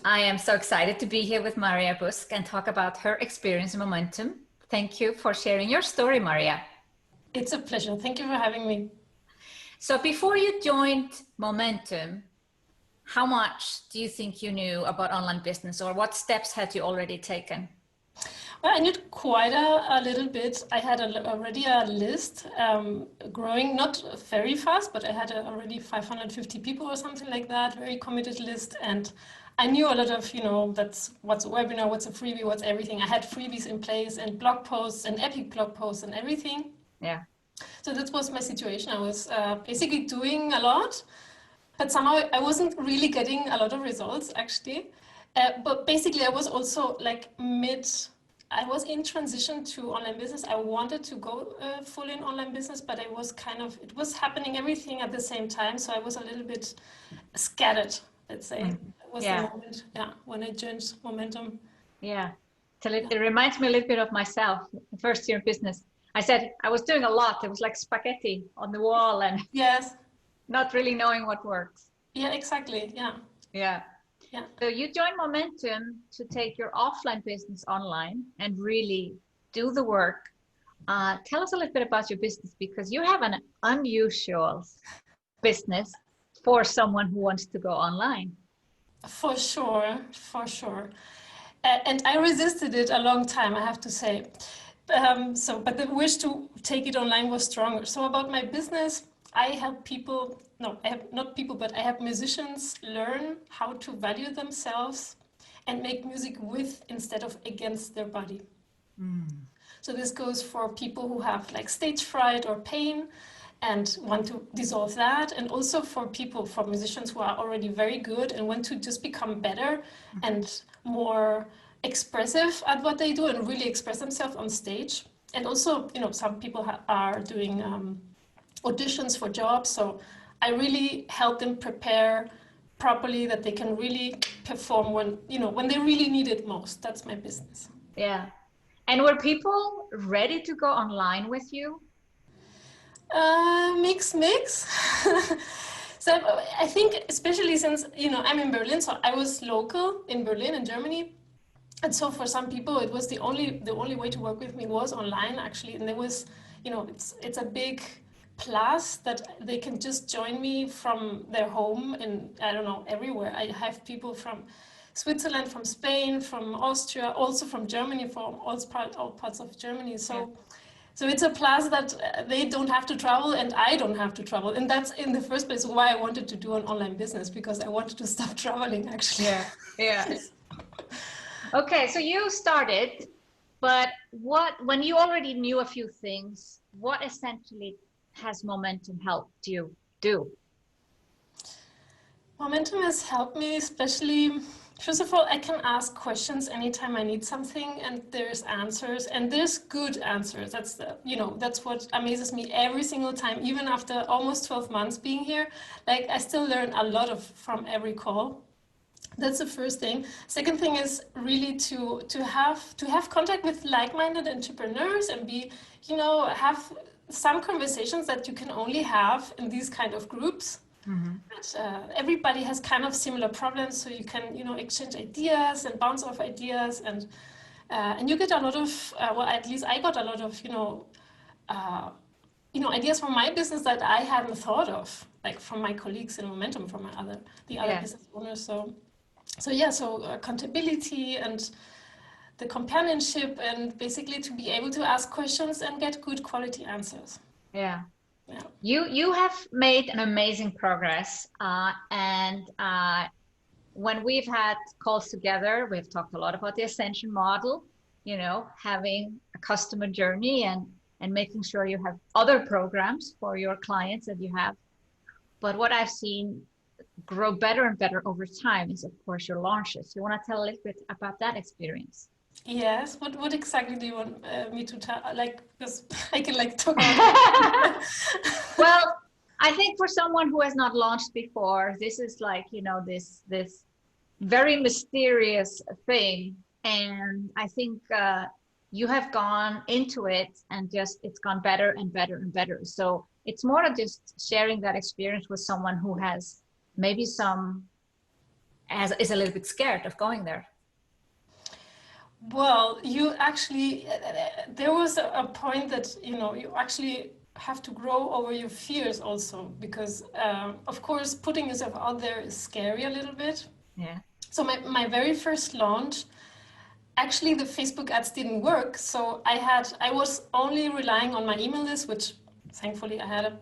I am so excited to be here with Maria Busk and talk about her experience in momentum. Thank you for sharing your story, Maria. It's a pleasure. Thank you for having me. So before you joined Momentum, how much do you think you knew about online business, or what steps had you already taken? Well, I knew quite a little bit. I had already a list growing, not very fast, but I had already 550 people or something like that, very committed list. And I knew a lot of, that's what's a webinar, what's a freebie, what's everything. I had freebies in place and blog posts and epic blog posts and everything. Yeah. So that was my situation. I was basically doing a lot, but somehow I wasn't really getting a lot of results actually. But basically I was also like I was in transition to online business. I wanted to go full in online business, but it was happening everything at the same time. So I was a little bit scattered, let's say. That was the Yeah. moment, yeah, when I joined Momentum. Yeah. So it, Yeah. it reminds me a little bit of myself, the first year in business. I said I was doing a lot. It was like spaghetti on the wall and Yes. not really knowing what works. Yeah, exactly. Yeah. Yeah. Yeah. So you joined Momentum to take your offline business online and really do the work. Tell us a little bit about your business because you have an unusual business for someone who wants to go online. For sure. For sure. And I resisted it a long time, I have to say. But the wish to take it online was stronger. So about my business, I help people, no, I have not people, but I have musicians learn how to value themselves and make music with instead of against their body. Mm. So this goes for people who have like stage fright or pain and want to dissolve that, and also for musicians who are already very good and want to just become better and more expressive at what they do and really express themselves on stage. And also, some people are doing auditions for jobs, so I really help them prepare properly that they can really perform when they really need it most. That's my business. Yeah. And were people ready to go online with you? Mix. So I think especially since I'm in Berlin, so I was local in Berlin in Germany, and so for some people it was the only way to work with me was online actually, and there was it's a big plus that they can just join me from their home and I don't know everywhere. I have people from Switzerland, from Spain, from Austria, also from Germany, from all parts of Germany. Yeah. So it's a plus that they don't have to travel and I don't have to travel. And that's in the first place why I wanted to do an online business, because I wanted to stop traveling actually. Yeah. Yeah. Yes. Okay, so you started, but when you already knew a few things, what essentially has Momentum helped you do? Momentum has helped me, especially, first of all, I can ask questions anytime I need something, and there's answers, and there's good answers. That's what amazes me every single time, even after almost 12 months being here. Like, I still learn a lot from every call. That's the first thing. Second thing is really to have contact with like-minded entrepreneurs and have some conversations that you can only have in these kind of groups. Hmm. But everybody has kind of similar problems, so you can exchange ideas and bounce off ideas, and you get a lot of well, at least I got a lot of uh, ideas from my business that I hadn't thought of, like from my colleagues in Momentum, from the other Yeah. business owners. So accountability and the companionship, and basically to be able to ask questions and get good quality answers. Yeah. Yeah. You have made an amazing progress, and when we've had calls together, we've talked a lot about the ascension model, having a customer journey and making sure you have other programs for your clients that you have. But what I've seen grow better and better over time is, of course, your launches. You want to tell a little bit about that experience? Yes. What exactly do you want me to tell? Like, because I can like talk about everything. Well, I think for someone who has not launched before, this is like, this very mysterious thing. And I think you have gone into it and just it's gone better and better and better. So it's more of just sharing that experience with someone who has maybe some is a little bit scared of going there? Well, you actually, there was a point that, you actually have to grow over your fears also, because of course, putting yourself out there is scary a little bit. Yeah. So my very first launch, actually the Facebook ads didn't work. So I was only relying on my email list, which thankfully I had a,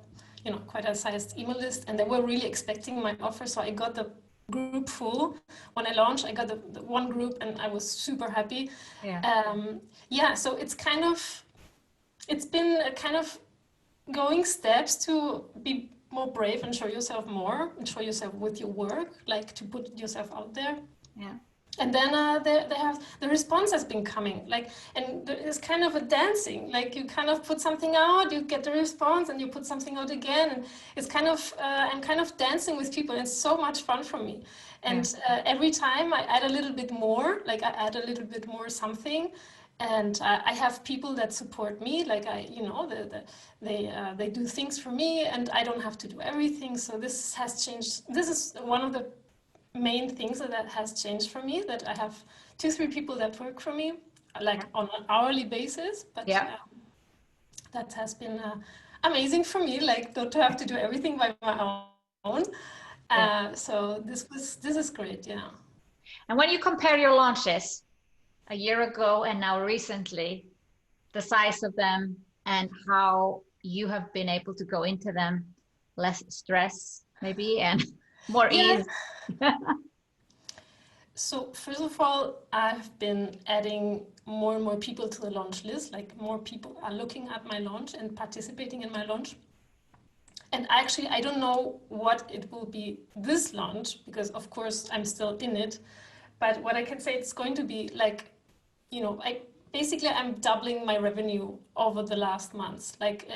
quite a sized email list, and they were really expecting my offer. So I got the group full. When I launched, I got the one group and I was super happy. Yeah. So it's been a kind of going steps to be more brave and show yourself more and show yourself with your work, like to put yourself out there. Yeah. And then the response has been coming, like, and it's kind of a dancing, like you kind of put something out, you get the response, and you put something out again, and it's kind of I'm kind of dancing with people, and it's so much fun for me. And every time I add a little bit more, like I add a little bit more something, and I have people that support me, like they do things for me, and I don't have to do everything. So this has changed. This is one of the main things that has changed for me, that I have 2-3 people that work for me, like on an hourly basis, but that has been amazing for me, like not to have to do everything by my own. So this is great. And when you compare your launches a year ago and now recently, the size of them and how you have been able to go into them, less stress maybe and more ease. So first of all, I've been adding more and more people to the launch list, like more people are looking at my launch and participating in my launch. And actually, I don't know what it will be this launch, because of course I'm still in it. But what I can say, it's going to be like, I'm doubling my revenue over the last months. Like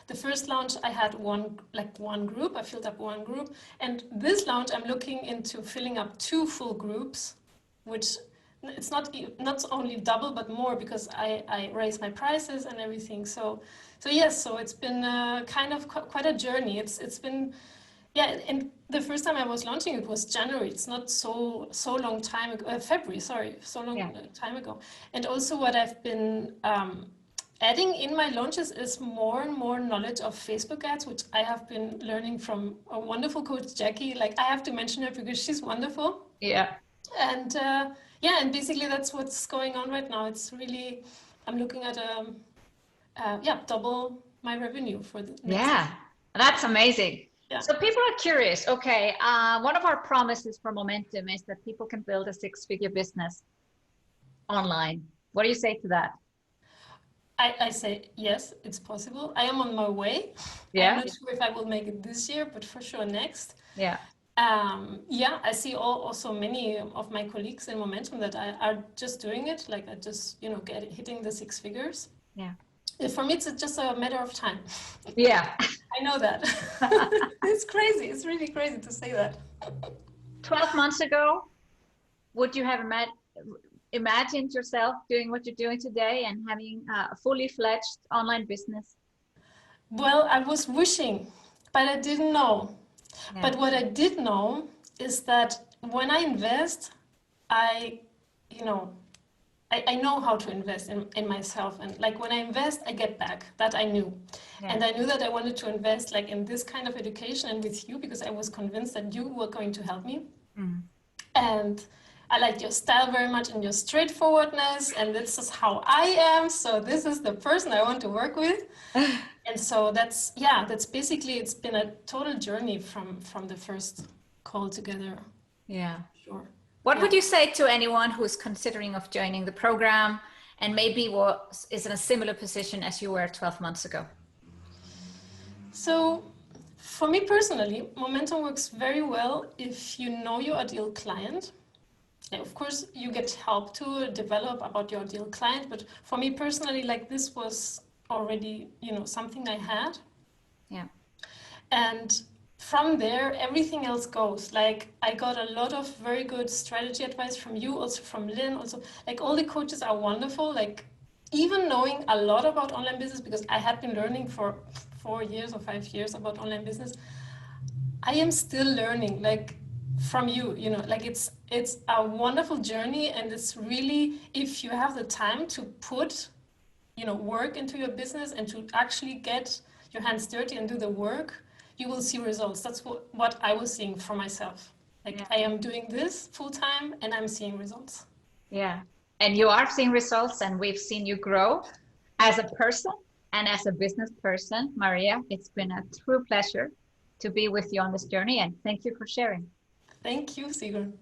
the first launch, I had one group, I filled up one group. And this launch, I'm looking into filling up 2 full groups, which it's not only double, but more, because I raise my prices and everything. So it's been kind of quite a journey. It's been, and the first time I was launching, it was January. It's not so long time ago, February, sorry, so long time ago. And also what I've been adding in my launches is more and more knowledge of Facebook ads, which I have been learning from a wonderful coach, Jackie. Like, I have to mention her because she's wonderful. Yeah. And and basically that's what's going on right now. It's really, I'm looking at double my revenue for the next year. That's amazing. Yeah. So people are curious. Okay, one of our promises for Momentum is that people can build a 6-figure business online. What do you say to that? I say yes, it's possible. I am on my way. I'm not sure if I will make it this year, but for sure next. I see also many of my colleagues in Momentum that are just doing it, like I just hitting the 6 figures. For me, it's just a matter of time. I know that. It's crazy. It's really crazy to say that. 12 months ago, would you have imagined yourself doing what you're doing today and having a fully fledged online business? Well, I was wishing, but I didn't know. But what I did know is that when I invest, I know how to invest in myself. And like when I invest, I get back. That I knew. And I knew that I wanted to invest like in this kind of education and with you, because I was convinced that you were going to help me. And I liked your style very much and your straightforwardness. And this is how I am. So this is the person I want to work with. And so that's basically, it's been a total journey from the first call together. Sure. What would you say to anyone who's considering of joining the program and maybe is in a similar position as you were 12 months ago? So for me personally, Momentum works very well if you know your ideal client. And of course, you get help to develop about your ideal client. But for me personally, like this was already, something I had. And from there, everything else goes. Like I got a lot of very good strategy advice from you, also from Lynn, also like all the coaches are wonderful. Like even knowing a lot about online business, because I had been learning for 4 years or 5 years about online business, I am still learning. Like from you, you know, like it's a wonderful journey, and it's really, if you have the time to put, you know, work into your business and to actually get your hands dirty and do the work, you will see results. That's what I was seeing for myself. Like Yeah. I am doing this full time and I'm seeing results. Yeah. And you are seeing results, and we've seen you grow as a person and as a business person. Maria, it's been a true pleasure to be with you on this journey, and thank you for sharing. Thank you, Sigrun.